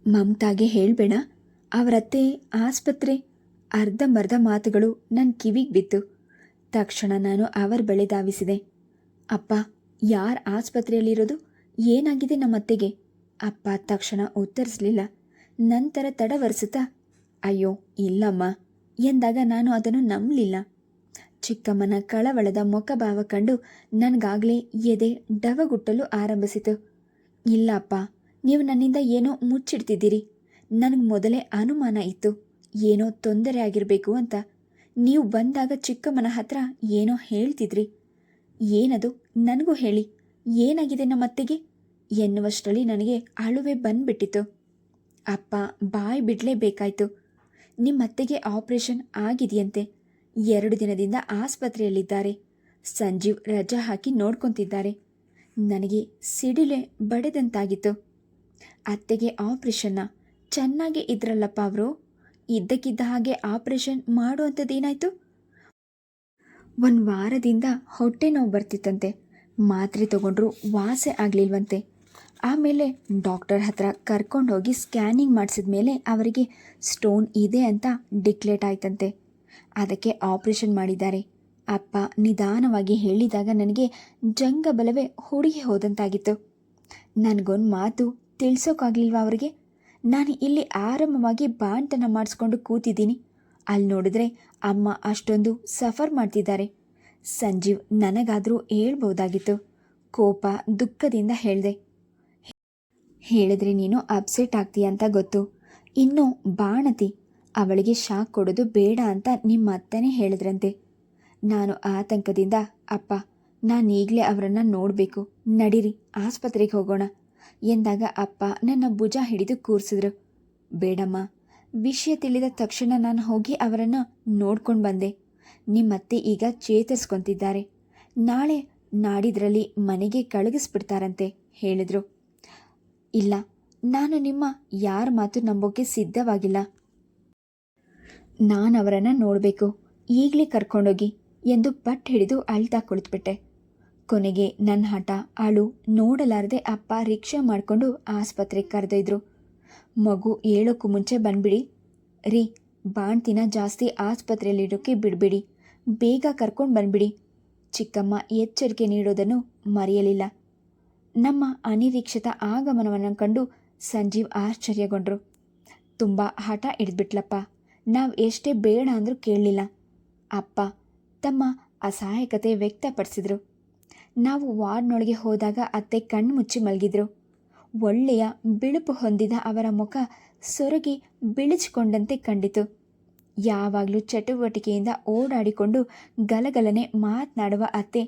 ಮಮತಾಗೆ ಹೇಳಬೇಡ, ಅವರತ್ತೆ ಆಸ್ಪತ್ರೆ ಅರ್ಧಂಬರ್ಧ ಮಾತುಗಳು ನನ್ನ ಕಿವಿಗೆ ಬಿತ್ತು. ತಕ್ಷಣ ನಾನು ಅವರ ಬಳಿ ಧಾವಿಸಿದೆ. ಅಪ್ಪ, ಯಾರು ಆಸ್ಪತ್ರೆಯಲ್ಲಿರೋದು? ಏನಾಗಿದೆ ನಮ್ಮತ್ತೆಗೆ? ಅಪ್ಪ ತಕ್ಷಣ ಉತ್ತರಿಸಲಿಲ್ಲ. ನಂತರ ತಡವರಿಸುತ್ತಾ, ಅಯ್ಯೋ ಇಲ್ಲಮ್ಮ ಎಂದಾಗ ನಾನು ಅದನ್ನು ನಂಬಲಿಲ್ಲ. ಚಿಕ್ಕಮ್ಮನ ಕಳವಳದ ಮುಖಭಾವ ಕಂಡು ನನಗಾಗಲೇ ಎದೆ ಡವಗುಟ್ಟಲು ಆರಂಭಿಸಿತು. ಇಲ್ಲ ಅಪ್ಪ, ನೀವು ನನ್ನಿಂದ ಏನೋ ಮುಚ್ಚಿಡ್ತಿದ್ದೀರಿ. ನನಗೆ ಮೊದಲೇ ಅನುಮಾನ ಇತ್ತು, ಏನೋ ತೊಂದರೆ ಆಗಿರಬೇಕು ಅಂತ. ನೀವು ಬಂದಾಗ ಚಿಕ್ಕಮ್ಮನ ಹತ್ರ ಏನೋ ಹೇಳ್ತಿದ್ರಿ. ಏನದು? ನನಗೂ ಹೇಳಿ, ಏನಾಗಿದೆ ನಮ್ಮತ್ತೆಗೆ ಎನ್ನುವಷ್ಟರಲ್ಲಿ ನನಗೆ ಅಳುವೆ ಬಂದ್ಬಿಟ್ಟಿತು. ಅಪ್ಪ ಬಾಯಿ ಬಿಡಲೇಬೇಕಾಯ್ತು. ನಿಮ್ಮತ್ತೆಗೆ ಆಪರೇಷನ್ ಆಗಿದೆಯಂತೆ. 2 ದಿನದಿಂದ ಆಸ್ಪತ್ರೆಯಲ್ಲಿದ್ದಾರೆ. ಸಂಜೀವ್ ರಜಾ ಹಾಕಿ ನೋಡ್ಕೊತಿದ್ದಾರೆ. ನನಗೆ ಸಿಡಿಲೆ ಬಡೆದಂತಾಗಿತ್ತು. ಅತ್ತೆಗೆ ಆಪರೇಷನ್ನ? ಚೆನ್ನಾಗೇ ಇದ್ರಲ್ಲಪ್ಪ ಅವರು. ಇದ್ದಕ್ಕಿದ್ದ ಹಾಗೆ ಆಪರೇಷನ್ ಮಾಡುವಂಥದ್ದೇನಾಯಿತು? 1 ವಾರದಿಂದ ಹೊಟ್ಟೆ ನೋವು ಬರ್ತಿತ್ತಂತೆ. ಮಾತ್ರೆ ತಗೊಂಡ್ರೂ ವಾಸೆ ಆಗಲಿಲ್ವಂತೆ. ಆಮೇಲೆ ಡಾಕ್ಟರ್ ಹತ್ರ ಕರ್ಕೊಂಡೋಗಿ ಸ್ಕ್ಯಾನಿಂಗ್ ಮಾಡಿಸಿದ ಮೇಲೆ ಅವರಿಗೆ ಸ್ಟೋನ್ ಇದೆ ಅಂತ ಡಿಕ್ಲೇಟ್ ಆಯ್ತಂತೆ. ಅದಕ್ಕೆ ಆಪರೇಷನ್ ಮಾಡಿದ್ದಾರೆ. ಅಪ್ಪ ನಿಧಾನವಾಗಿ ಹೇಳಿದಾಗ ನನಗೆ ಜಂಗಬಲವೇ ಹುಡುಗಿ ಹೋದಂತಾಗಿತ್ತು. ನನಗೊಂದು ಮಾತು ತಿಳಿಸೋಕ್ಕಾಗಲಿಲ್ವ ಅವರಿಗೆ? ನಾನು ಇಲ್ಲಿ ಆರಾಮವಾಗಿ ಬಾಣ್ತನ ಮಾಡಿಸ್ಕೊಂಡು ಕೂತಿದ್ದೀನಿ. ಅಲ್ಲಿ ನೋಡಿದ್ರೆ ಅಮ್ಮ ಅಷ್ಟೊಂದು ಸಫರ್ ಮಾಡ್ತಿದ್ದಾರೆ. ಸಂಜೀವ್ ನನಗಾದರೂ ಹೇಳ್ಬೋದಾಗಿತ್ತು. ಕೋಪ ದುಃಖದಿಂದ ಹೇಳಿದೆ. ಹೇಳಿದ್ರೆ ನೀನು ಅಪ್ಸೆಟ್ ಆಗ್ತೀಯ ಅಂತ ಗೊತ್ತು. ಇನ್ನು ಬಾಣತಿ, ಅವಳಿಗೆ ಶಾಕ್ ಕೊಡೋದು ಬೇಡ ಅಂತ ನಿಮ್ಮ ಅತ್ತನೇ ಹೇಳಿದ್ರಂತೆ. ನಾನು ಆತಂಕದಿಂದ, ಅಪ್ಪ ನಾನೀಗಲೇ ಅವರನ್ನು ನೋಡಬೇಕು, ನಡೀರಿ ಆಸ್ಪತ್ರೆಗೆ ಹೋಗೋಣ ಎಂದಾಗ ಅಪ್ಪ ನನ್ನ ಭುಜ ಹಿಡಿದು ಕೂರಿಸಿದ್ರು. ಬೇಡಮ್ಮ, ವಿಷಯ ತಿಳಿದ ತಕ್ಷಣ ನಾನು ಹೋಗಿ ಅವರನ್ನು ನೋಡ್ಕೊಂಡು ಬಂದೆ. ನಿಮ್ಮತ್ತೆ ಈಗ ಚೇತರಿಸ್ಕೊತಿದ್ದಾರೆ. ನಾಳೆ ನಾಡಿದ್ರಲ್ಲಿ ಮನೆಗೆ ಕಳುಹಿಸ್ಬಿಡ್ತಾರಂತೆ ಹೇಳಿದ್ರು. ಇಲ್ಲ, ನಾನು ನಿಮ್ಮ ಯಾರ ಮಾತು ನಂಬೋಕೆ ಸಿದ್ಧವಾಗಿಲ್ಲ. ನಾನು ಅವರನ್ನು ನೋಡಬೇಕು, ಈಗಲೇ ಕರ್ಕೊಂಡೋಗಿ ಎಂದು ಪಟ್ಟು ಹಿಡಿದು ಅಳ್ತಾ ಕುಳಿತುಬಿಟ್ಟೆ. ಕೊನೆಗೆ ನನ್ನ ಹಠ ಅಳು ನೋಡಲಾರದೆ ಅಪ್ಪ ರಿಕ್ಷಾ ಮಾಡಿಕೊಂಡು ಆಸ್ಪತ್ರೆಗೆ ಕರೆದೊಯ್ದರು. ಮಗು ಹೇಳೋಕ್ಕೂ ಮುಂಚೆ ಬಂದ್ಬಿಡಿ ರೀ, ಬಾಣ್ತಿನ ಜಾಸ್ತಿ ಆಸ್ಪತ್ರೆಯಲ್ಲಿರೋಕ್ಕೆ ಬಿಡಬೇಡಿ, ಬೇಗ ಕರ್ಕೊಂಡು ಬಂದ್ಬಿಡಿ. ಚಿಕ್ಕಮ್ಮ ಎಚ್ಚರಿಕೆ ನೀಡೋದನ್ನು ಮರೆಯಲಿಲ್ಲ. ನಮ್ಮ ಅನಿರೀಕ್ಷಿತ ಆಗಮನವನ್ನು ಕಂಡು ಸಂಜೀವ್ ಆಶ್ಚರ್ಯಗೊಂಡ್ರು. ತುಂಬ ಹಠ ಹಿಡಿದ್ಬಿಟ್ಲಪ್ಪ. ನಾವು ಎಷ್ಟೇ ಬೇಡ ಅಂದರೂ ಕೇಳಲಿಲ್ಲ. ಅಪ್ಪ ತಮ್ಮ ಅಸಹಾಯಕತೆ ವ್ಯಕ್ತಪಡಿಸಿದ್ರು. ನಾವು ವಾರ್ಡ್ನೊಳಗೆ ಹೋದಾಗ ಅತ್ತೆ ಕಣ್ಣು ಮುಚ್ಚಿ ಮಲಗಿದ್ರು. ಒಳ್ಳೆಯ ಬಿಳುಪು ಹೊಂದಿದ ಅವರ ಮುಖ ಸೊರಗಿ ಬಿಳಿಚಿಕೊಂಡಂತೆ ಕಂಡಿತು. ಯಾವಾಗಲೂ ಚಟುವಟಿಕೆಯಿಂದ ಓಡಾಡಿಕೊಂಡು ಗಲಗಲನೆ ಮಾತನಾಡುವ ಅತ್ತೆ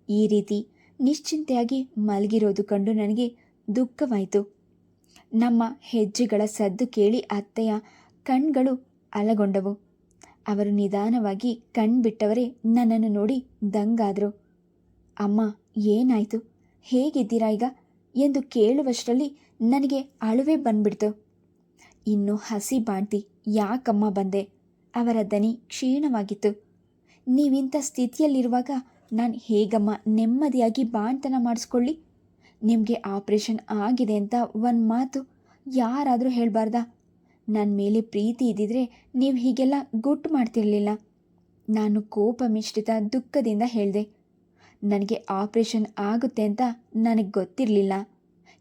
ಈ ರೀತಿ ನಿಶ್ಚಿಂತೆಯಾಗಿ ಮಲಗಿರೋದು ಕಂಡು ನನಗೆ ದುಃಖವಾಯಿತು. ನಮ್ಮ ಹೆಜ್ಜೆಗಳ ಸದ್ದು ಕೇಳಿ ಅತ್ತೆಯ ಕಣ್ಗಳು ಅಲಗೊಂಡವು. ಅವರು ನಿಧಾನವಾಗಿ ಕಣ್ಬಿಟ್ಟವರೇ ನನ್ನನ್ನು ನೋಡಿ ದಂಗಾದರು. ಅಮ್ಮ ಏನಾಯಿತು, ಹೇಗಿದ್ದೀರಾ ಈಗ ಎಂದು ಕೇಳುವಷ್ಟರಲ್ಲಿ ನನಗೆ ಅಳುವೆ ಬಂದ್ಬಿಡ್ತು. ಇನ್ನು ಹಸಿ ಬಾಣ್ತಿ, ಯಾಕಮ್ಮ ಬಂದೆ? ಅವರ ದನಿ ಕ್ಷೀಣವಾಗಿತ್ತು. ನೀವಿಂಥ ಸ್ಥಿತಿಯಲ್ಲಿರುವಾಗ ನಾನು ಹೇಗಮ್ಮ ನೆಮ್ಮದಿಯಾಗಿ ಬಾಣ್ತನ ಮಾಡಿಸ್ಕೊಳ್ಳಿ? ನಿಮಗೆ ಆಪರೇಷನ್ ಆಗಿದೆ ಅಂತ 1 ಮಾತು ಯಾರಾದರೂ ಹೇಳಬಾರ್ದಾ? ನನ್ನ ಮೇಲೆ ಪ್ರೀತಿ ಇದ್ದಿದ್ರೆ ನೀವು ಹೀಗೆಲ್ಲ ಗುಟ್ಟು ಮಾಡ್ತಿರಲಿಲ್ಲ. ನಾನು ಕೋಪ ಮಿಶ್ರಿತ ದುಃಖದಿಂದ ಹೇಳಿದೆ. ನನಗೆ ಆಪರೇಷನ್ ಆಗುತ್ತೆ ಅಂತ ನನಗೆ ಗೊತ್ತಿರಲಿಲ್ಲ.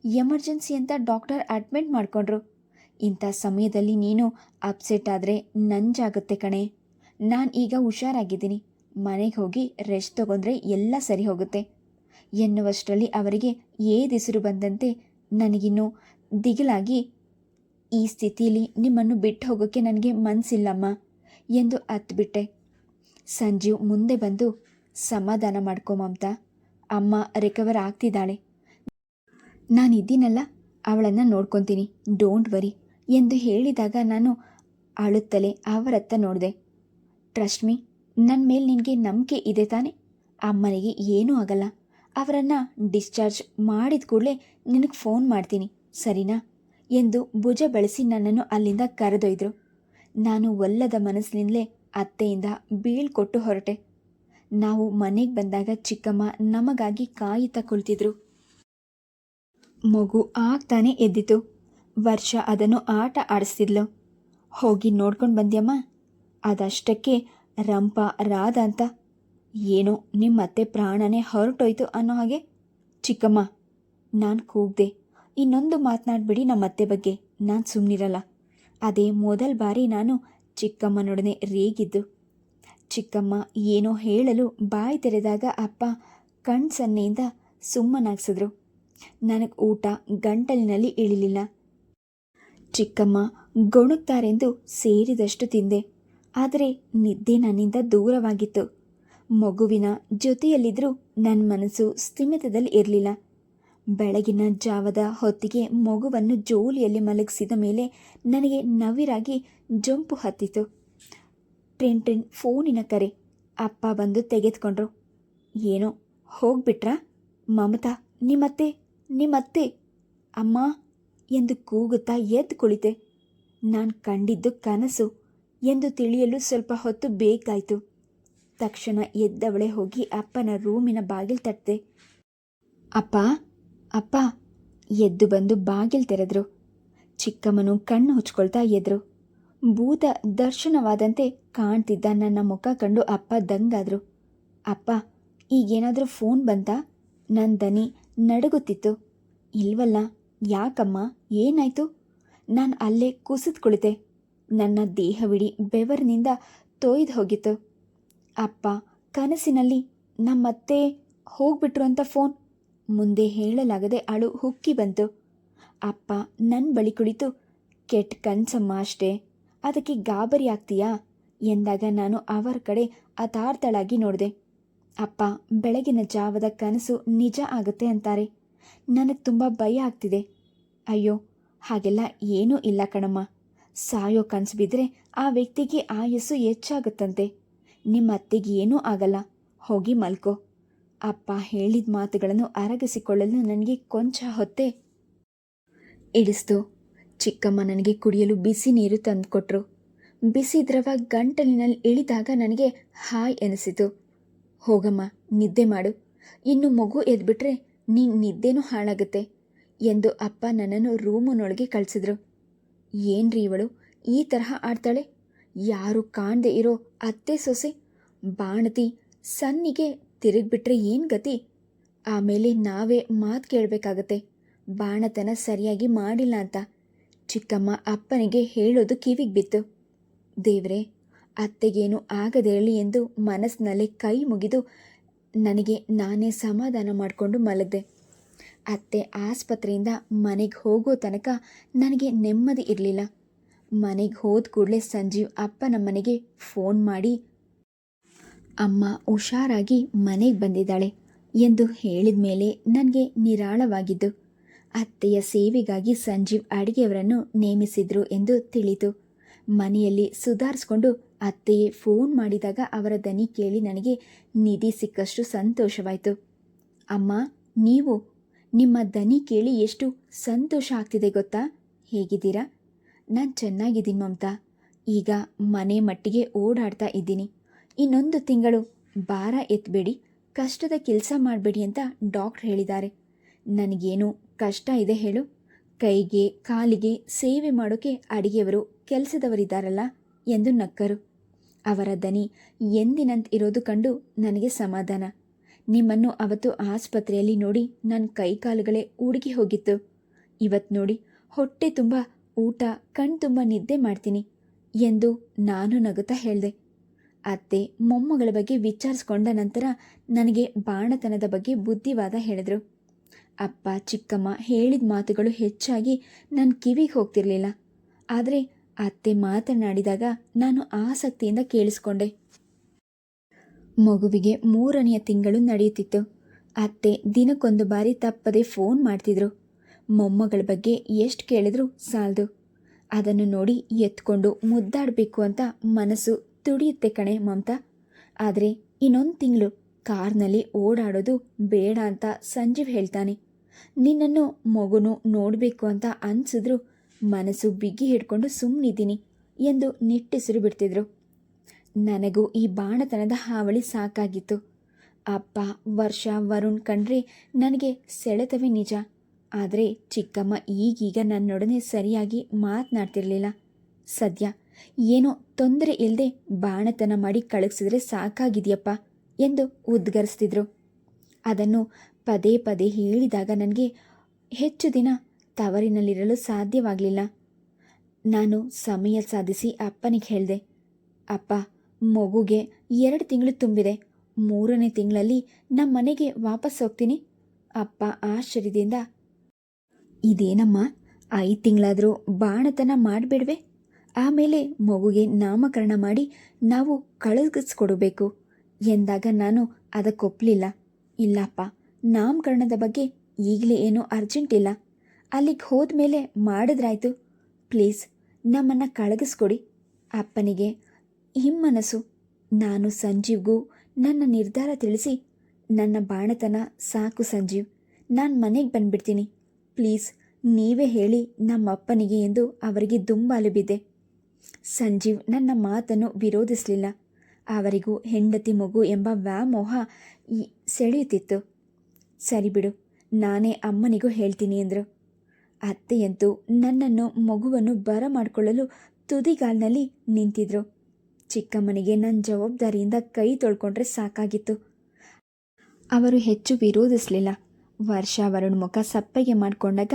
ಎಮರ್ಜೆನ್ಸಿ ಅಂತ ಡಾಕ್ಟರ್ ಅಡ್ಮಿಟ್ ಮಾಡಿಕೊಂಡ್ರು. ಇಂಥ ಸಮಯದಲ್ಲಿ ನೀನು ಅಪ್ಸೆಟ್ ಆದರೆ ನಂಜಾಗುತ್ತೆ ಕಣೆ. ನಾನು ಈಗ ಹುಷಾರಾಗಿದ್ದೀನಿ, ಮನೆಗೆ ಹೋಗಿ ರೆಸ್ಟ್ ತಗೊಂಡ್ರೆ ಎಲ್ಲ ಸರಿ ಹೋಗುತ್ತೆ ಎನ್ನುವಷ್ಟರಲ್ಲಿ ಅವರಿಗೆ ಏದಿಸಿರು ಬಂದಂತೆ ನನಗಿನ್ನೂ ದಿಗಿಲಾಗಿ, ಈ ಸ್ಥಿತಿಯಲ್ಲಿ ನಿಮ್ಮನ್ನು ಬಿಟ್ಟು ಹೋಗೋಕ್ಕೆ ನನಗೆ ಮನಸ್ಸಿಲ್ಲಮ್ಮ ಎಂದು ಅತ್ತುಬಿಟ್ಟೆ. ಸಂಜೀವ್ ಮುಂದೆ ಬಂದು, ಸಮಾಧಾನ ಮಾಡ್ಕೊ ಮಮತಾ, ಅಮ್ಮ ರಿಕವರ್ ಆಗ್ತಿದ್ದಾಳೆ, ನಾನಿದ್ದೀನಲ್ಲ, ಅವಳನ್ನು ನೋಡ್ಕೊತೀನಿ, ಡೋಂಟ್ ವರಿ ಎಂದು ಹೇಳಿದಾಗ ನಾನು ಅಳುತ್ತಲೇ ಅವರತ್ತ ನೋಡಿದೆ. ಟ್ರಸ್ಟ್ ಮೀ, ನನ್ನ ಮೇಲೆ ನಿನಗೆ ನಂಬಿಕೆ ಇದೆ ತಾನೆ? ಅಮ್ಮನಿಗೆ ಏನೂ ಆಗಲ್ಲ. ಅವರನ್ನು ಡಿಸ್ಚಾರ್ಜ್ ಮಾಡಿದ ಕೂಡಲೇ ನಿನಗೆ ಫೋನ್ ಮಾಡ್ತೀನಿ, ಸರಿನಾ ಎಂದು ಭುಜ ಬಳಸಿ ನನ್ನನ್ನು ಅಲ್ಲಿಂದ ಕರೆದೊಯ್ದರು. ನಾನು ಒಲ್ಲದ ಮನಸ್ಸಿನಿಂದಲೇ ಅತ್ತೆಯಿಂದ ಬೀಳ್ಕೊಟ್ಟು ಹೊರಟೆ. ನಾವು ಮನೆಗೆ ಬಂದಾಗ ಚಿಕ್ಕಮ್ಮ ನಮಗಾಗಿ ಕಾಯುತ್ತಾ ಕುಳಿತಿದ್ರು. ಮಗು ಆಗ್ತಾನೆ ಎದ್ದಿತು. ವರ್ಷ ಅದನ್ನು ಆಟ ಆಡಿಸ್ತಿದ್ಲು. ಹೋಗಿ ನೋಡ್ಕೊಂಡು ಬಂದ್ಯಮ್ಮ? ಅದಷ್ಟಕ್ಕೆ ರಂಪ ರಾಧ ಅಂತ ಏನೋ ನಿಮ್ಮತ್ತೆ ಪ್ರಾಣನೇ ಹೊರಟೋಯ್ತು ಅನ್ನೋ ಹಾಗೆ. ಚಿಕ್ಕಮ್ಮ, ನಾನು ಕೂಗ್ದೆ. ಇನ್ನೊಂದು ಮಾತನಾಡ್ಬಿಡಿ ನಮ್ಮತ್ತೆ ಬಗ್ಗೆ, ನಾನು ಸುಮ್ಮನಿರಲ್ಲ. ಅದೇ ಮೊದಲ ಬಾರಿ ನಾನು ಚಿಕ್ಕಮ್ಮನೊಡನೆ ರೇಗಿದ್ದು. ಚಿಕ್ಕಮ್ಮ ಏನೋ ಹೇಳಲು ಬಾಯಿ ತೆರೆದಾಗ ಅಪ್ಪ ಕಣ್ ಸನ್ನೆಯಿಂದ ಸುಮ್ಮನಾಗ್ಸಿದ್ರು. ನನಗೆ ಊಟ ಗಂಟಲಿನಲ್ಲಿ ಇಳಿಲಿಲ್ಲ. ಚಿಕ್ಕಮ್ಮ ಗೊಣುಗ್ತಾರೆಂದು ಸೇರಿದಷ್ಟು ತಿಂದೆ. ಆದರೆ ನಿದ್ದೆ ನನ್ನಿಂದ ದೂರವಾಗಿತ್ತು. ಮಗುವಿನ ಜೊತೆಯಲ್ಲಿದ್ದರೂ ನನ್ನ ಮನಸ್ಸು ಸ್ಥಿಮಿತದಲ್ಲಿ ಇರಲಿಲ್ಲ. ಬೆಳಗಿನ ಜಾವದ ಹೊತ್ತಿಗೆ ಮಗುವನ್ನು ಜೋಲಿಯಲ್ಲಿ ಮಲಗಿಸಿದ ಮೇಲೆ ನನಗೆ ನವಿರಾಗಿ ಜಂಪು ಹತ್ತಿತು. ಟ್ರಿನ್ ಫೋನಿನ ಕರೆ. ಅಪ್ಪ ಬಂದು ತೆಗೆದುಕೊಂಡ್ರು. ಏನೋ ಹೋಗ್ಬಿಟ್ರಾ? ಮಮತಾ, ನಿಮ್ಮತ್ತೆ ಅಮ್ಮ ಎಂದು ಕೂಗುತ್ತಾ ಎದ್ದು ಕುಳಿತೆ. ನಾನು ಕಂಡಿದ್ದು ಕನಸು ಎಂದು ತಿಳಿಯಲು ಸ್ವಲ್ಪ ಹೊತ್ತು ಬೇಕಾಯಿತು. ತಕ್ಷಣ ಎದ್ದವಳೆ ಹೋಗಿ ಅಪ್ಪನ ರೂಮಿನ ಬಾಗಿಲು ತಟ್ಟಿದೆ. ಅಪ್ಪ ಅಪ್ಪ ಎದ್ದು ಬಂದು ಬಾಗಿಲು ತೆರೆದ್ರು. ಚಿಕ್ಕಮ್ಮನು ಕಣ್ಣು ಹುಚ್ಕೊಳ್ತಾ ಎದ್ರು. ಭೂತ ದರ್ಶನವಾದಂತೆ ಕಾಣ್ತಿದ್ದ ನನ್ನ ಮುಖ ಕಂಡು ಅಪ್ಪ ದಂಗಾದ್ರು. ಅಪ್ಪ, ಈಗೇನಾದರೂ ಫೋನ್ ಬಂತಾ? ನನ್ನ ದನಿ ನಡುಗುತ್ತಿತ್ತು. ಇಲ್ವಲ್ಲ. ಯಾಕಮ್ಮ, ಏನಾಯಿತು? ನಾನು ಅಲ್ಲೇ ಕುಸಿದು ಕುಳಿತೆ. ನನ್ನ ದೇಹವಿಡೀ ಬೆವರಿನಿಂದ ತೊಯ್ದು ಹೋಗಿತ್ತು. ಅಪ್ಪ ಕನಸಿನಲ್ಲಿ ನಮ್ಮತ್ತೆ ಹೋಗ್ಬಿಟ್ರು ಅಂತ ಫೋನ್. ಮುಂದೆ ಹೇಳಲಾಗದೆ ಅಳು ಹುಕ್ಕಿ ಬಂತು. ಅಪ್ಪ ನನ್ನ ಬಳಿ ಕುಳಿತು, ಕೆಟ್ಟ ಕನ್ಸಮ್ಮ ಅಷ್ಟೇ, ಅದಕ್ಕೆ ಗಾಬರಿ ಆಗ್ತೀಯಾ ಎಂದಾಗ ನಾನು ಅವರ ಕಡೆ ಅತಾರ್ತಳಾಗಿ ನೋಡಿದೆ. ಅಪ್ಪ, ಬೆಳಗಿನ ಜಾವದ ಕನಸು ನಿಜ ಆಗುತ್ತೆ ಅಂತಾರೆ. ನನಗೆ ತುಂಬ ಭಯ ಆಗ್ತಿದೆ. ಅಯ್ಯೋ, ಹಾಗೆಲ್ಲ ಏನೂ ಇಲ್ಲ ಕಣಮ್ಮ. ಸಾಯೋ ಕನಸು ಬಿದ್ದರೆ ಆ ವ್ಯಕ್ತಿಗೆ ಆಯಸ್ಸು ಹೆಚ್ಚಾಗುತ್ತಂತೆ. ನಿಮ್ಮ ಅತ್ತೆಗೆ ಏನೂ ಆಗಲ್ಲ, ಹೋಗಿ ಮಲ್ಕೋ. ಅಪ್ಪ ಹೇಳಿದ ಮಾತುಗಳನ್ನು ಅರಗಿಸಿಕೊಳ್ಳಲು ನನಗೆ ಕೊಂಚ ಹೊತ್ತೇ ಇಳಿಸ್ತು. ಚಿಕ್ಕಮ್ಮ ನನಗೆ ಕುಡಿಯಲು ಬಿಸಿ ನೀರು ತಂದುಕೊಟ್ರು. ಬಿಸಿ ದ್ರವ ಗಂಟಲಿನಲ್ಲಿ ಇಳಿದಾಗ ನನಗೆ ಹಾಯ್ ಎನಿಸಿತು. ಹೋಗಮ್ಮ, ನಿದ್ದೆ ಮಾಡು. ಇನ್ನು ಮಗು ಎದ್ಬಿಟ್ರೆ ನಿನ್ನ ನಿದ್ದೆನೂ ಹಾಳಾಗುತ್ತೆ ಎಂದು ಅಪ್ಪ ನನ್ನನ್ನು ರೂಮಿನೊಳಗೆ ಕಳಿಸಿದ್ರು. ಏನ್ರಿ ಇವಳು ಈ ತರಹ ಆಡ್ತಾಳೆ? ಯಾರು ಕಾಣದೆ ಇರೋ ಅತ್ತೆ ಸೊಸೆ ಬಾಣತಿ ಸನ್ನಿಗೆ ತಿರುಗಿಬಿಟ್ರೆ ಏನು ಗತಿ? ಆಮೇಲೆ ನಾವೇ ಮಾತು ಕೇಳಬೇಕಾಗತ್ತೆ, ಬಾಣತನ ಸರಿಯಾಗಿ ಮಾಡಿಲ್ಲ ಅಂತ. ಚಿಕ್ಕಮ್ಮ ಅಪ್ಪನಿಗೆ ಹೇಳೋದು ಕಿವಿಗೆ ಬಿತ್ತು. ದೇವ್ರೆ, ಅತ್ತೆಗೇನು ಆಗದಿರಲಿ ಎಂದು ಮನಸ್ಸಿನಲ್ಲೇ ಕೈ ಮುಗಿದು ನನಗೆ ನಾನೇ ಸಮಾಧಾನ ಮಾಡಿಕೊಂಡು ಮಲಗಿದೆ. ಅತ್ತೆ ಆಸ್ಪತ್ರೆಯಿಂದ ಮನೆಗೆ ಹೋಗೋ ತನಕ ನನಗೆ ನೆಮ್ಮದಿ ಇರಲಿಲ್ಲ. ಮನೆಗೆ ಹೋದ ಕೂಡಲೇ ಸಂಜೀವ್ ಅಪ್ಪನ ಮನೆಗೆ ಫೋನ್ ಮಾಡಿ ಅಮ್ಮ ಹುಷಾರಾಗಿ ಮನೆಗೆ ಬಂದಿದ್ದಾಳೆ ಎಂದು ಹೇಳಿದ ಮೇಲೆ ನನಗೆ ನಿರಾಳವಾಗಿದ್ದು. ಅತ್ತೆಯ ಸೇವೆಗಾಗಿ ಸಂಜೀವ್ ಅಡಿಗೆಯವರನ್ನು ನೇಮಿಸಿದ್ರು ಎಂದು ತಿಳಿತು. ಮನೆಯಲ್ಲಿ ಸುಧಾರಿಸ್ಕೊಂಡು ಅತ್ತೆಯೇ ಫೋನ್ ಮಾಡಿದಾಗ ಅವರ ದನಿ ಕೇಳಿ ನನಗೆ ನಿಧಿ ಸಿಕ್ಕಷ್ಟು ಸಂತೋಷವಾಯಿತು. ಅಮ್ಮ, ನೀವು ನಿಮ್ಮ ದನಿ ಕೇಳಿ ಎಷ್ಟು ಸಂತೋಷ ಆಗ್ತಿದೆ ಗೊತ್ತಾ? ಹೇಗಿದ್ದೀರಾ? ನಾನು ಚೆನ್ನಾಗಿದ್ದೀನಿ ಮಮತಾ. ಈಗ ಮನೆ ಮಟ್ಟಿಗೆ ಓಡಾಡ್ತಾ ಇದ್ದೀನಿ. ಇನ್ನೊಂದು ತಿಂಗಳು ಭಾರ ಎತ್ತಬೇಡಿ, ಕಷ್ಟದ ಕೆಲಸ ಮಾಡಬೇಡಿ ಅಂತ ಡಾಕ್ಟ್ರ್ ಹೇಳಿದ್ದಾರೆ. ನನಗೇನು ಕಷ್ಟ ಇದೆ ಹೇಳು? ಕೈಗೆ ಕಾಲಿಗೆ ಸೇವೆ ಮಾಡೋಕ್ಕೆ ಅಡಿಗೆಯವರು ಕೆಲಸದವರಿದ್ದಾರಲ್ಲ ಎಂದು ನಕ್ಕರು. ಅವರ ದನಿ ಎಂದಿನಂತೆ ಇರೋದು ಕಂಡು ನನಗೆ ಸಮಾಧಾನ. ನಿಮ್ಮನ್ನು ಅವತ್ತು ಆಸ್ಪತ್ರೆಯಲ್ಲಿ ನೋಡಿ ನನ್ನ ಕೈಕಾಲುಗಳೇ ಉಡುಗಿ ಹೋಗಿತ್ತು. ಇವತ್ತು ನೋಡಿ ಹೊಟ್ಟೆ ತುಂಬ ಊಟ, ಕಣ್ ತುಂಬ ನಿದ್ದೆ ಮಾಡ್ತೀನಿ ಎಂದು ನಾನು ನಗುತ್ತಾ ಹೇಳಿದೆ. ಅತ್ತೆ ಮೊಮ್ಮಗಳ ಬಗ್ಗೆ ವಿಚಾರಿಸ್ಕೊಂಡ ನಂತರ ನನಗೆ ಬಾಣತನದ ಬಗ್ಗೆ ಬುದ್ಧಿವಾದ ಹೇಳಿದ್ರು. ಅಪ್ಪ ಚಿಕ್ಕಮ್ಮ ಹೇಳಿದ ಮಾತುಗಳು ಹೆಚ್ಚಾಗಿ ನನ್ನ ಕಿವಿಗೆ ಹೋಗ್ತಿರ್ಲಿಲ್ಲ. ಆದರೆ ಅತ್ತೆ ಮಾತನಾಡಿದಾಗ ನಾನು ಆಸಕ್ತಿಯಿಂದ ಕೇಳಿಸ್ಕೊಂಡೆ. ಮಗುವಿಗೆ 3ನೇ ತಿಂಗಳು ನಡೆಯುತ್ತಿತ್ತು. ಅತ್ತೆ ದಿನಕ್ಕೊಂದು ಬಾರಿ ತಪ್ಪದೆ ಫೋನ್ ಮಾಡ್ತಿದ್ರು. ಮೊಮ್ಮಗಳ ಬಗ್ಗೆ ಎಷ್ಟು ಕೇಳಿದ್ರೂ ಸಾಲದು. ಅದನ್ನು ನೋಡಿ ಎತ್ಕೊಂಡು ಮುದ್ದಾಡಬೇಕು ಅಂತ ಮನಸ್ಸು ತುಡಿಯುತ್ತೆ ಕಣೆ ಮಮತಾ. ಆದರೆ ಇನ್ನೊಂದು ತಿಂಗಳು ಕಾರ್ನಲ್ಲಿ ಓಡಾಡೋದು ಬೇಡ ಅಂತ ಸಂಜೀವ್ ಹೇಳ್ತಾನೆ. ನಿನ್ನನ್ನು ಮಗುನು ನೋಡಬೇಕು ಅಂತ ಅನಿಸಿದ್ರು ಮನಸ್ಸು ಬಿಗಿ ಹಿಡ್ಕೊಂಡು ಸುಮ್ಮನಿದ್ದೀನಿ ಎಂದು ನಿಟ್ಟುಸಿರು ಬಿಡ್ತಿದ್ರು. ನನಗೂ ಈ ಬಾಣತನದ ಹಾವಳಿ ಸಾಕಾಗಿತ್ತು. ಅಪ್ಪ, ವರ್ಷ, ವರುಣ್ ಕಂಡ್ರೆ ನನಗೆ ಸೆಳೆತವೇ ನಿಜ. ಆದರೆ ಚಿಕ್ಕಮ್ಮ ಈಗೀಗ ನನ್ನೊಡನೆ ಸರಿಯಾಗಿ ಮಾತನಾಡ್ತಿರ್ಲಿಲ್ಲ. ಸದ್ಯ ಏನೋ ತೊಂದರೆ ಇಲ್ಲದೆ ಬಾಣತನ ಮಾಡಿ ಕಳಿಸಿದ್ರೆ ಸಾಕಾಗಿದೆಯಪ್ಪ ಎಂದು ಉದ್ಗರಿಸ್ತಿದ್ರು. ಅದನ್ನು ಪದೇ ಪದೇ ಹೇಳಿದಾಗ ನನಗೆ ಹೆಚ್ಚು ದಿನ ತವರಿನಲ್ಲಿರಲು ಸಾಧ್ಯವಾಗಲಿಲ್ಲ. ನಾನು ಸಮಯ ಸಾಧಿಸಿ ಅಪ್ಪನಿಗೆ ಹೇಳಿದೆ, ಅಪ್ಪ, ಮಗುಗೆ 2 ತಿಂಗಳು ತುಂಬಿದೆ. 3ನೇ ತಿಂಗಳಲ್ಲಿ ನಮ್ಮ ಮನೆಗೆ ವಾಪಸ್ ಹೋಗ್ತೀನಿ. ಅಪ್ಪ ಆಶ್ಚರ್ಯದಿಂದ, ಇದೇನಮ್ಮ, 5 ತಿಂಗಳಾದರೂ ಬಾಣತನ ಮಾಡಿಬಿಡ್ವೆ? ಆಮೇಲೆ ಮಗುಗೆ ನಾಮಕರಣ ಮಾಡಿ ನಾವು ಕಳುಹಿಸ್ಕೊಡ್ಬೇಕು ಎಂದಾಗ ನಾನು ಅದಕ್ಕೊಪ್ಪಲಿಲ್ಲ. ಇಲ್ಲಪ್ಪ, ನಾಮಕರಣದ ಬಗ್ಗೆ ಈಗಲೇ ಏನೂ ಅರ್ಜೆಂಟ್ ಇಲ್ಲ. ಅಲ್ಲಿಗೆ ಹೋದ್ಮೇಲೆ ಮಾಡಿದ್ರಾಯ್ತು. ಪ್ಲೀಸ್ ನಮ್ಮನ್ನು ಕಳುಹಿಸ್ಕೊಡಿ. ಅಪ್ಪನಿಗೆ ಹಿಮ್ಮನಸ್ಸು. ನಾನು ಸಂಜೀವ್ಗೂ ನನ್ನ ನಿರ್ಧಾರ ತಿಳಿಸಿ, ನನ್ನ ಬಾಣತನ ಸಾಕು ಸಂಜೀವ್, ನಾನು ಮನೆಗೆ ಬಂದ್ಬಿಡ್ತೀನಿ. ಪ್ಲೀಸ್ ನೀವೇ ಹೇಳಿ ನಮ್ಮಪ್ಪನಿಗೆ ಎಂದು ಅವರಿಗೆ ದುಂಬಾಲು ಬಿದ್ದೆ. ಸಂಜೀವ್ ನನ್ನ ಮಾತನ್ನು ವಿರೋಧಿಸಲಿಲ್ಲ. ಅವರಿಗೂ ಹೆಂಡತಿ ಮಗು ಎಂಬ ವ್ಯಾಮೋಹ ಸೆಳೆಯುತ್ತಿತ್ತು. ಸರಿ ಬಿಡು, ನಾನೇ ಅಮ್ಮನಿಗೂ ಹೇಳ್ತೀನಿ ಎಂದರು. ಅತ್ತೆಯಂತೂ ನನ್ನನ್ನು ಮಗುವನ್ನು ಬರಮಾಡಿಕೊಳ್ಳಲು ತುದಿಗಾಲಿನಲ್ಲಿ ನಿಂತಿದ್ರು. ಚಿಕ್ಕಮ್ಮನಿಗೆ ನನ್ನ ಜವಾಬ್ದಾರಿಯಿಂದ ಕೈ ತೊಳ್ಕೊಂಡ್ರೆ ಸಾಕಾಗಿತ್ತು. ಅವರು ಹೆಚ್ಚು ವಿರೋಧಿಸಲಿಲ್ಲ. ವರ್ಷ ಮುಖ ಸಪ್ಪಗೆ ಮಾಡಿಕೊಂಡಾಗ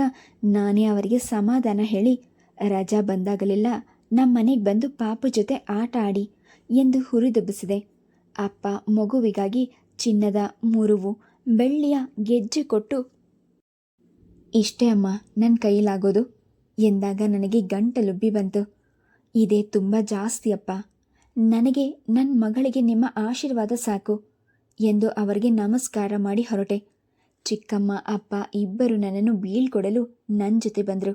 ನಾನೇ ಅವರಿಗೆ ಸಮಾಧಾನ ಹೇಳಿ, ರಜಾ ಬಂದಾಗಲೆಲ್ಲ ನಮ್ಮ ಮನೆಗೆ ಬಂದು ಪಾಪು ಜೊತೆ ಆಟ ಆಡಿ ಎಂದು ಹುರಿದುಂಬಿಸಿದೆ. ಅಪ್ಪ ಮಗುವಿಗಾಗಿ ಚಿನ್ನದ ಮುರುವು, ಬೆಳ್ಳಿಯ ಗೆಜ್ಜೆ ಕೊಟ್ಟು, ಇಷ್ಟೇ ಅಮ್ಮ ನನ್ನ ಕೈಲಾಗೋದು ಎಂದಾಗ ನನಗೆ ಗಂಟಲುಬ್ಬಿ ಬಂತು. ಇದೇ ತುಂಬ ಜಾಸ್ತಿ ಅಪ್ಪ. ನನಗೆ ನನ್ನ ಮಗಳಿಗೆ ನಿಮ್ಮ ಆಶೀರ್ವಾದ ಸಾಕು ಎಂದು ಅವರಿಗೆ ನಮಸ್ಕಾರ ಮಾಡಿ ಹೊರಟೆ. ಚಿಕ್ಕಮ್ಮ ಅಪ್ಪ ಇಬ್ಬರು ನನ್ನನ್ನು ಬೀಳ್ಕೊಡಲು ನನ್ನ ಜೊತೆ ಬಂದರು.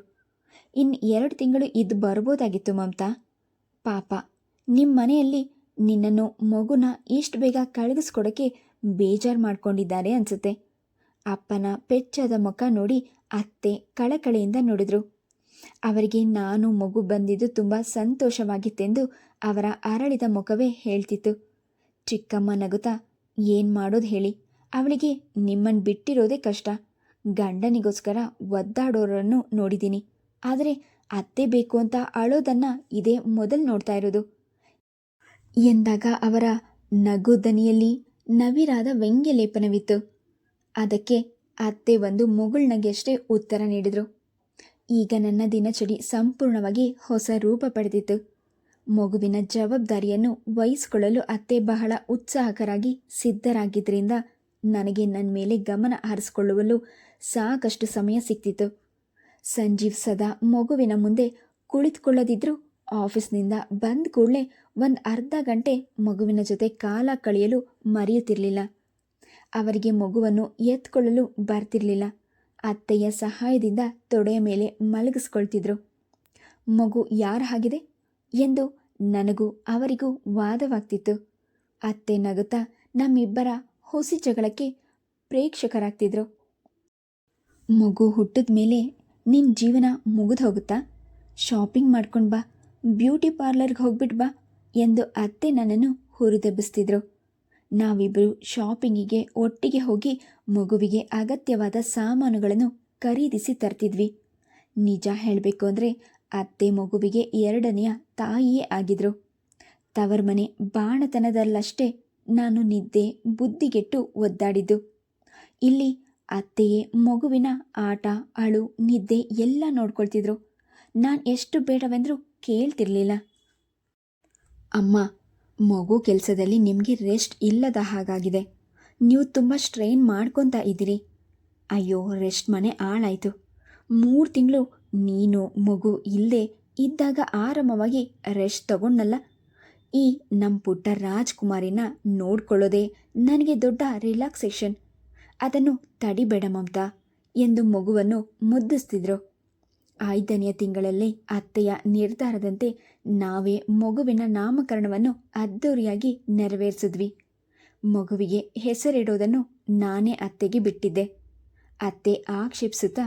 ಇನ್ನು 2 ತಿಂಗಳು ಇದ್ದು ಬರ್ಬೋದಾಗಿತ್ತು ಮಮತಾ. ಪಾಪ, ನಿಮ್ಮ ಮನೆಯಲ್ಲಿ ನಿನ್ನನ್ನು ಮಗುನ ಇಷ್ಟು ಬೇಗ ಕಳುಹಿಸ್ಕೊಡೋಕ್ಕೆ ಬೇಜಾರು ಮಾಡ್ಕೊಂಡಿದ್ದಾರೆ ಅನಿಸುತ್ತೆ. ಅಪ್ಪನ ಪೆಚ್ಚಾದ ಮುಖ ನೋಡಿ ಅತ್ತೆ ಕಳಕಳೆಯಿಂದ ನೋಡಿದ್ರು. ಅವರಿಗೆ ನಾನು ಮಗು ಬಂದಿದ್ದು ತುಂಬ ಸಂತೋಷವಾಗಿತ್ತೆಂದು ಅವರ ಅರಳಿದ ಮುಖವೇ ಹೇಳ್ತಿತ್ತು. ಚಿಕ್ಕಮ್ಮ ನಗುತ್ತಾ, ಏನು ಮಾಡೋದು ಹೇಳಿ, ಅವಳಿಗೆ ನಿಮ್ಮನ್ನು ಬಿಟ್ಟಿರೋದೇ ಕಷ್ಟ. ಗಂಡನಿಗೋಸ್ಕರ ಒದ್ದಾಡೋರನ್ನು ನೋಡಿದ್ದೀನಿ, ಆದರೆ ಅತ್ತೆ ಬೇಕು ಅಂತ ಅಳೋದನ್ನು ಇದೇ ಮೊದಲು ನೋಡ್ತಾ ಇರೋದು ಎಂದಾಗ ಅವರ ನಗು ದನಿಯಲ್ಲಿ ನವಿರಾದ ವ್ಯಂಗ್ಯಲೇಪನವಿತ್ತು. ಅದಕ್ಕೆ ಅತ್ತೆ ಒಂದು ಮುಗುಳ್ನಗೆಯಷ್ಟೇ ಉತ್ತರ ನೀಡಿದರು. ಈಗ ನನ್ನ ದಿನಚರಿ ಸಂಪೂರ್ಣವಾಗಿ ಹೊಸ ರೂಪ ಪಡೆದಿತ್ತು. ಮಗುವಿನ ಜವಾಬ್ದಾರಿಯನ್ನು ವಹಿಸಿಕೊಳ್ಳಲು ಅತ್ತೆ ಬಹಳ ಉತ್ಸಾಹಕರಾಗಿ ಸಿದ್ಧರಾಗಿದ್ದರಿಂದ ನನಗೆ ನನ್ನ ಮೇಲೆ ಗಮನ ಹರಿಸಿಕೊಳ್ಳಲು ಸಾಕಷ್ಟು ಸಮಯ ಸಿಕ್ತಿತ್ತು. ಸಂಜೀವ್ ಸದಾ ಮಗುವಿನ ಮುಂದೆ ಕುಳಿತುಕೊಳ್ಳದಿದ್ದರೂ ಆಫೀಸ್ನಿಂದ ಬಂದ ಕೂಡಲೇ ಒಂದು ಅರ್ಧ ಗಂಟೆ ಮಗುವಿನ ಜೊತೆ ಕಾಲ ಕಳೆಯಲು ಮರೆಯುತ್ತಿರಲಿಲ್ಲ. ಅವರಿಗೆ ಮಗುವನ್ನು ಎತ್ಕೊಳ್ಳಲು ಬರ್ತಿರಲಿಲ್ಲ. ಅತ್ತೆಯ ಸಹಾಯದಿಂದ ತೊಡೆಯ ಮೇಲೆ ಮಲಗಿಸ್ಕೊಳ್ತಿದ್ರು. ಮಗು ಯಾರ ಹಾಗಿದೆ ಎಂದು ನನಗೂ ಅವರಿಗೂ ವಾದವಾಗ್ತಿತ್ತು. ಅತ್ತೆ ನಗುತ್ತಾ ನಮ್ಮಿಬ್ಬರ ಹುಸಿ ಜಗಳಕ್ಕೆ ಪ್ರೇಕ್ಷಕರಾಗ್ತಿದ್ರು. ಮಗು ಹುಟ್ಟಿದ ಮೇಲೆ ನಿನ್ನ ಜೀವನ ಮುಗಿದು ಹೋಗುತ್ತಾ? ಶಾಪಿಂಗ್ ಮಾಡ್ಕೊಂಡು ಬಾ, ಬ್ಯೂಟಿ ಪಾರ್ಲರ್ಗೆ ಹೋಗ್ಬಿಟ್ಟು ಬಾ ಎಂದು ಅತ್ತೆ ನನ್ನನ್ನು ಹುರಿದೆಬ್ಬಿಸ್ತಿದ್ರು. ನಾವಿಬ್ಬರು ಶಾಪಿಂಗಿಗೆ ಒಟ್ಟಿಗೆ ಹೋಗಿ ಮಗುವಿಗೆ ಅಗತ್ಯವಾದ ಸಾಮಾನುಗಳನ್ನು ಖರೀದಿಸಿ ತರ್ತಿದ್ವಿ. ನಿಜ ಹೇಳಬೇಕು ಅಂದರೆ ಅತ್ತೆ ಮಗುವಿಗೆ 2ನೆಯ ತಾಯಿಯೇ ಆಗಿದ್ರು. ತವರ ಮನೆ ಬಾಣತನದಲ್ಲಷ್ಟೇ ನಾನು ನಿದ್ದೆ ಬುದ್ಧಿಗೆಟ್ಟು ಒದ್ದಾಡಿದ್ದು. ಇಲ್ಲಿ ಅತ್ತೆಯೇ ಮಗುವಿನ ಆಟ, ಅಳು, ನಿದ್ದೆ ಎಲ್ಲ ನೋಡ್ಕೊಳ್ತಿದ್ರು. ನಾನು ಎಷ್ಟು ಬೇಡವೆಂದರೂ ಕೇಳ್ತಿರ್ಲಿಲ್ಲ. ಅಮ್ಮ, ಮಗು ಕೆಲಸದಲ್ಲಿ ನಿಮಗೆ ರೆಸ್ಟ್ ಇಲ್ಲದ ಹಾಗಾಗಿದೆ. ನೀವು ತುಂಬ ಸ್ಟ್ರೈನ್ ಮಾಡ್ಕೊತಾ ಇದ್ದೀರಿ. ಅಯ್ಯೋ, ರೆಸ್ಟ್ ಮನೆ ಹಾಳಾಯಿತು. 3 ತಿಂಗಳು ನೀನು ಮಗು ಇಲ್ಲದೆ ಇದ್ದಾಗ ಆರಾಮವಾಗಿ ರೆಸ್ಟ್ ತಗೊಂಡಲ್ಲ. ಈ ನಮ್ಮ ಪುಟ್ಟ ರಾಜ್ಕುಮಾರಿನ ನೋಡ್ಕೊಳ್ಳೋದೇ ನನಗೆ ದೊಡ್ಡ ರಿಲ್ಯಾಕ್ಸೇಷನ್. ಅದನ್ನು ತಡಿಬೇಡ ಮಮತಾ ಎಂದು ಮಗುವನ್ನು ಮುದ್ದಿಸ್ತಿದ್ರು. 5ನೇ ತಿಂಗಳಲ್ಲೇ ಅತ್ತೆಯ ನಿರ್ಧಾರದಂತೆ ನಾವೇ ಮಗುವಿನ ನಾಮಕರಣವನ್ನು ಅದ್ದೂರಿಯಾಗಿ ನೆರವೇರಿಸಿದ್ವಿ. ಮಗುವಿಗೆ ಹೆಸರಿಡೋದನ್ನು ನಾನೇ ಅತ್ತೆಗೆ ಬಿಟ್ಟಿದ್ದೆ. ಅತ್ತೆ ಆಕ್ಷೇಪಿಸುತ್ತಾ,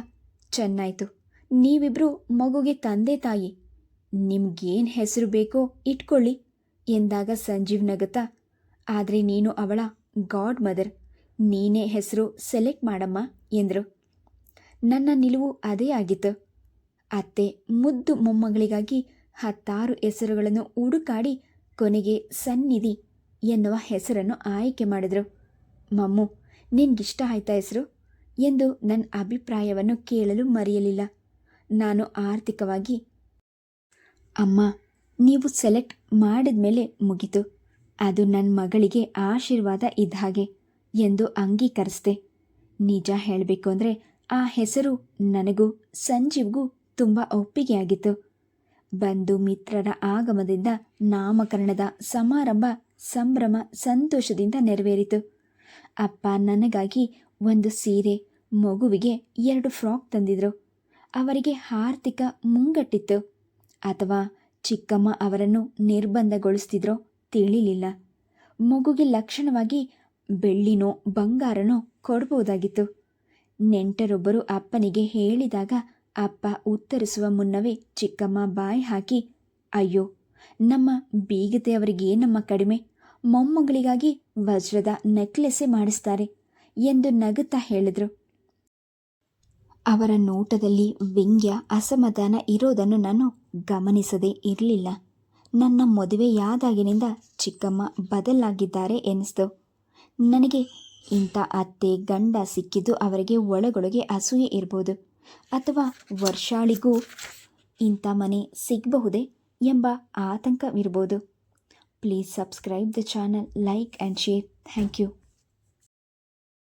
ಚೆನ್ನಾಯಿತು, ನೀವಿಬ್ಬರು ಮಗುಗೆ ತಂದೆ ತಾಯಿ, ನಿಮ್ಗೇನು ಹೆಸರು ಬೇಕೋ ಇಟ್ಕೊಳ್ಳಿ ಎಂದಾಗ ಸಂಜೀವ್ ನಗುತ್ತಾ, ಆದರೆ ನೀನು ಅವಳ ಗಾಡ್ ಮದರ್, ನೀನೇ ಹೆಸರು ಸೆಲೆಕ್ಟ್ ಮಾಡಮ್ಮ ಎಂದರು. ನನ್ನ ನಿಲುವು ಅದೇ ಆಗಿತ್ತು. ಅತ್ತೆ ಮುದ್ದು ಮೊಮ್ಮಗಳಿಗಾಗಿ 10 ಹೆಸರುಗಳನ್ನು ಹುಡುಕಾಡಿ ಕೊನೆಗೆ ಸನ್ನಿಧಿ ಎನ್ನುವ ಹೆಸರನ್ನು ಆಯ್ಕೆ ಮಾಡಿದರು. ಮಮ್ಮು, ನಿನ್ಗಿಷ್ಟ ಆಯ್ತಾ ಹೆಸರು ಎಂದು ನನ್ನ ಅಭಿಪ್ರಾಯವನ್ನು ಕೇಳಲು ಮರೆಯಲಿಲ್ಲ. ನಾನು ಆರ್ಥಿಕವಾಗಿ, ಅಮ್ಮ, ನೀವು ಸೆಲೆಕ್ಟ್ ಮಾಡಿದ ಮೇಲೆ ಮುಗಿತು, ಅದು ನನ್ನ ಮಗಳಿಗೆ ಆಶೀರ್ವಾದ ಇದ್ದ ಹಾಗೆ ಎಂದು ಅಂಗೀಕರಿಸಿದೆ. ನಿಜ ಹೇಳಬೇಕು ಅಂದರೆ ಆ ಹೆಸರು ನನಗೂ ಸಂಜೀವ್ಗೂ ತುಂಬ ಒಪ್ಪಿಗೆಯಾಗಿತ್ತು. ಬಂಧು ಮಿತ್ರರ ಆಗಮನದಿಂದ ನಾಮಕರಣದ ಸಮಾರಂಭ ಸಂಭ್ರಮ ಸಂತೋಷದಿಂದ ನೆರವೇರಿತು. ಅಪ್ಪ ನನಗಾಗಿ ಒಂದು ಸೀರೆ, ಮಗುವಿಗೆ 2 ಫ್ರಾಕ್ ತಂದಿದ್ರು. ಅವರಿಗೆ ಆರ್ಥಿಕ ಮುಂಗಟ್ಟಿತ್ತು ಅಥವಾ ಚಿಕ್ಕಮ್ಮ ಅವರನ್ನು ನಿರ್ಬಂಧಗೊಳಿಸ್ತಿದ್ರೋ ತಿಳಿಲಿಲ್ಲ. ಮಗುಗೆ ಲಕ್ಷಣವಾಗಿ ಬೆಳ್ಳಿನೋ ಬಂಗಾರನೋ ಕೊಡ್ಬೋದಾಗಿತ್ತು. ನೆಂಟರೊಬ್ಬರು ಅಪ್ಪನಿಗೆ ಹೇಳಿದಾಗ ಅಪ್ಪ ಉತ್ತರಿಸುವ ಮುನ್ನವೇ ಚಿಕ್ಕಮ್ಮ ಬಾಯಿ ಹಾಕಿ, ಅಯ್ಯೋ, ನಮ್ಮ ಬೀಗತೆಯವರಿಗೇನಮ್ಮ ಕಡಿಮೆ, ಮೊಮ್ಮಗಳಿಗಾಗಿ ವಜ್ರದ ನೆಕ್ಲೆಸ್ಸೇ ಮಾಡಿಸ್ತಾರೆ ಎಂದು ನಗುತ್ತಾ ಹೇಳಿದರು. ಅವರ ನೋಟದಲ್ಲಿ ವ್ಯಂಗ್ಯ, ಅಸಮಾಧಾನ ಇರೋದನ್ನು ನಾನು ಗಮನಿಸದೇ ಇರಲಿಲ್ಲ. ನನ್ನ ಮದುವೆಯಾದಾಗಿನಿಂದ ಚಿಕ್ಕಮ್ಮ ಬದಲಾಗಿದ್ದಾರೆ ಎನ್ನಿಸ್ತು. ನನಗೆ ಇಂಥ ಅತ್ತೆ ಗಂಡ ಸಿಕ್ಕಿದ್ದು ಅವರಿಗೆ ಒಳಗೊಳಗೆ ಅಸೂಯೆ ಇರ್ಬೋದು, ಅಥವಾ ವರ್ಷಾಳಿಗೂ ಇಂಥ ಮನೆ ಸಿಗಬಹುದೇ ಎಂಬ ಆತಂಕವಿರ್ಬೋದು. Please subscribe the channel, like and share. Thank you.